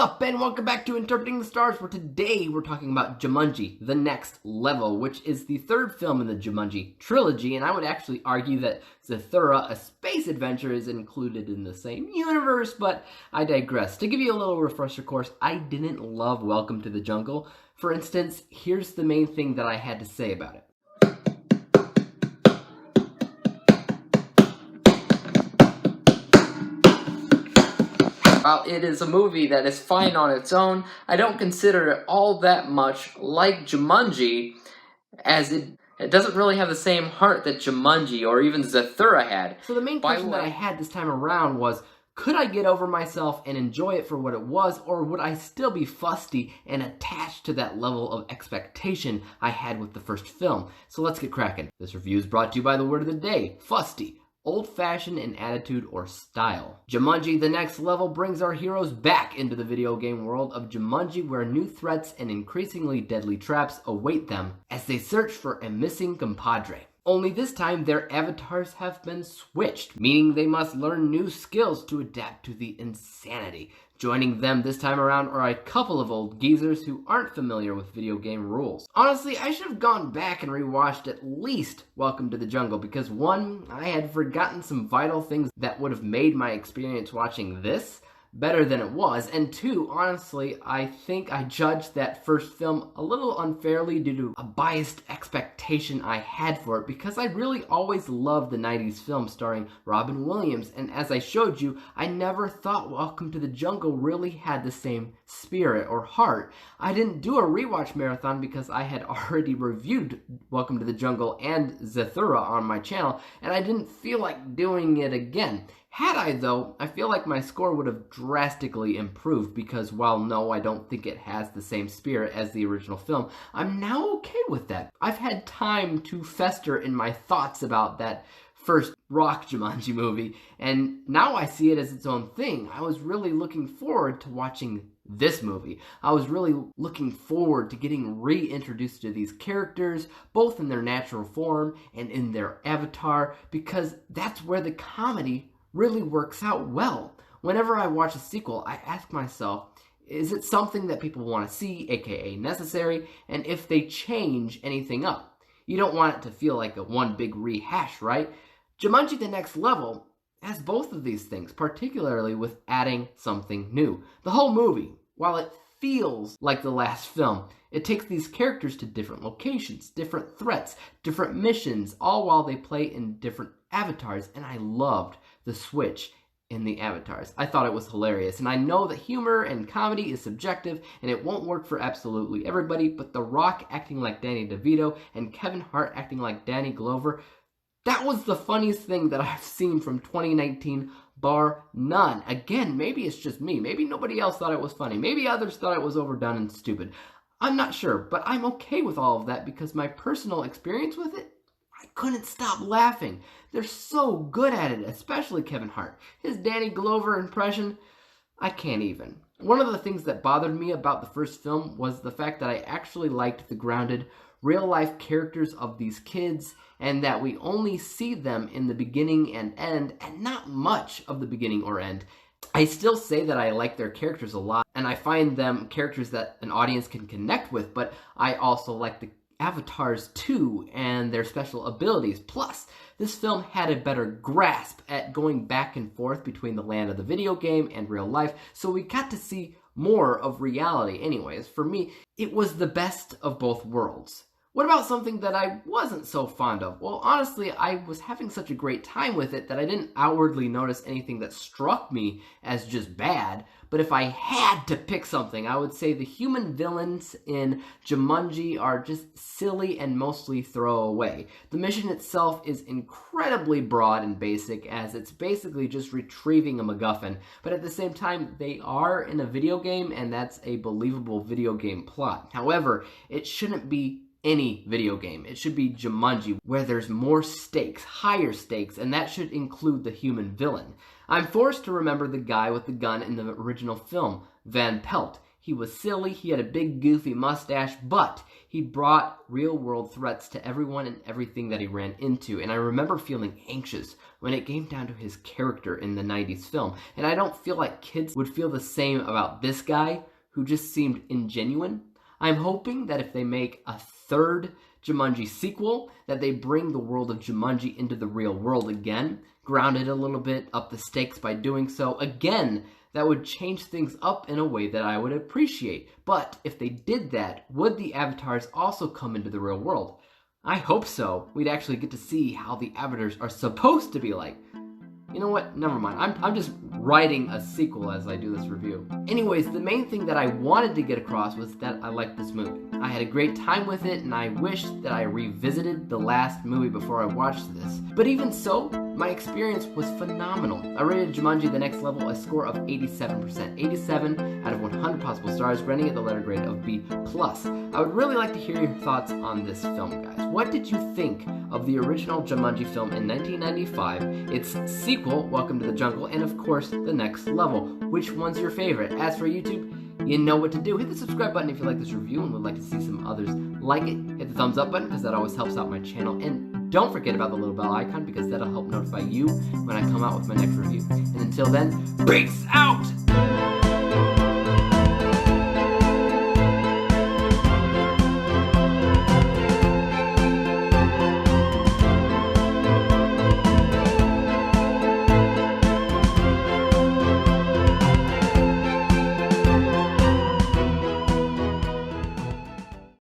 up, and welcome back to Interpreting the Stars, where today we're talking about Jumanji, The Next Level, which is the third film in the Jumanji trilogy, and I would actually argue that Zathura, A Space Adventure, is included in the same universe, but I digress. To give you a little refresher course, I didn't love Welcome to the Jungle. For instance, here's the main thing that I had to say about it. While it is a movie that is fine on its own, I don't consider it all that much like Jumanji, as it doesn't really have the same heart that Jumanji or even Zathura had. So the main question that I had this time around was, could I get over myself and enjoy it for what it was, or would I still be fusty and attached to that level of expectation I had with the first film? So let's get cracking. This review is brought to you by the word of the day, fusty. Old-fashioned in attitude or style. Jumanji: The Next Level brings our heroes back into the video game world of Jumanji, where new threats and increasingly deadly traps await them as they search for a missing compadre. Only this time, their avatars have been switched, meaning they must learn new skills to adapt to the insanity. Joining them this time around are a couple of old geezers who aren't familiar with video game rules. Honestly, I should have gone back and rewatched at least Welcome to the Jungle, because one, I had forgotten some vital things that would have made my experience watching this better than it was, and two, honestly, I think I judged that first film a little unfairly due to a biased expectation I had for it, because I really always loved the 90s film starring Robin Williams, and as I showed you, I never thought Welcome to the Jungle really had the same spirit or heart. I didn't do a rewatch marathon because I had already reviewed Welcome to the Jungle and Zathura on my channel, and I didn't feel like doing it again. Had I, though, I feel like my score would have drastically improved, because while no, I don't think it has the same spirit as the original film, I'm now okay with that. I've had time to fester in my thoughts about that first rock Jumanji movie, and now I see it as its own thing. I was really looking forward to watching this movie. I was really looking forward to getting reintroduced to these characters, both in their natural form and in their avatar, because that's where the comedy really works out well. Whenever I watch a sequel, I ask myself, is it something that people want to see, aka necessary, and if they change anything up? You don't want it to feel like a one big rehash, right? Jumanji: The Next Level has both of these things, particularly with adding something new. The whole movie, while it feels like the last film, it takes these characters to different locations, different threats, different missions, all while they play in different avatars, and I loved the switch in the avatars. I thought it was hilarious, and I know that humor and comedy is subjective, and it won't work for absolutely everybody, but The Rock acting like Danny DeVito and Kevin Hart acting like Danny Glover, that was the funniest thing that I've seen from 2019, bar none. Again, maybe it's just me. Maybe nobody else thought it was funny. Maybe others thought it was overdone and stupid. I'm not sure, but I'm okay with all of that because my personal experience with it, I couldn't stop laughing. They're so good at it, especially Kevin Hart. His Danny Glover impression, I can't even. One of the things that bothered me about the first film was the fact that I actually liked the grounded, real-life characters of these kids, and that we only see them in the beginning and end, and not much of the beginning or end. I still say that I like their characters a lot, and I find them characters that an audience can connect with, but I also like the avatars too, and their special abilities. Plus, this film had a better grasp at going back and forth between the land of the video game and real life, so we got to see more of reality. Anyways, for me, it was the best of both worlds. What about something that I wasn't so fond of? Well, honestly, I was having such a great time with it that I didn't outwardly notice anything that struck me as just bad. But if I had to pick something, I would say the human villains in Jumanji are just silly and mostly throwaway. The mission itself is incredibly broad and basic, as it's basically just retrieving a MacGuffin. But at the same time, they are in a video game, and that's a believable video game plot. However, it shouldn't be any video game. It should be Jumanji, where there's more stakes, higher stakes, and that should include the human villain. I'm forced to remember the guy with the gun in the original film, Van Pelt. He was silly, he had a big goofy mustache, but he brought real-world threats to everyone and everything that he ran into. And I remember feeling anxious when it came down to his character in the 90s film. And I don't feel like kids would feel the same about this guy, who just seemed ingenuine. I'm hoping that if they make a third Jumanji sequel, that they bring the world of Jumanji into the real world again, ground it a little bit, up the stakes by doing so. Again, that would change things up in a way that I would appreciate. But if they did that, would the avatars also come into the real world? I hope so. We'd actually get to see how the avatars are supposed to be like. You know what? Never mind. I'm just writing a sequel as I do this review. Anyways, the main thing that I wanted to get across was that I liked this movie. I had a great time with it, and I wish that I revisited the last movie before I watched this. But even so, my experience was phenomenal. I rated Jumanji: The Next Level a score of 87%. 87 out of 100 possible stars, granting it the letter grade of B+. I would really like to hear your thoughts on this film, guys. What did you think of the original Jumanji film in 1995, its sequel, Welcome to the Jungle, and of course, The Next Level? Which one's your favorite? As for YouTube, you know what to do. Hit the subscribe button if you like this review and would like to see some others like it. Hit the thumbs up button because that always helps out my channel. And don't forget about the little bell icon because that'll help notify you when I come out with my next review. And until then, peace out!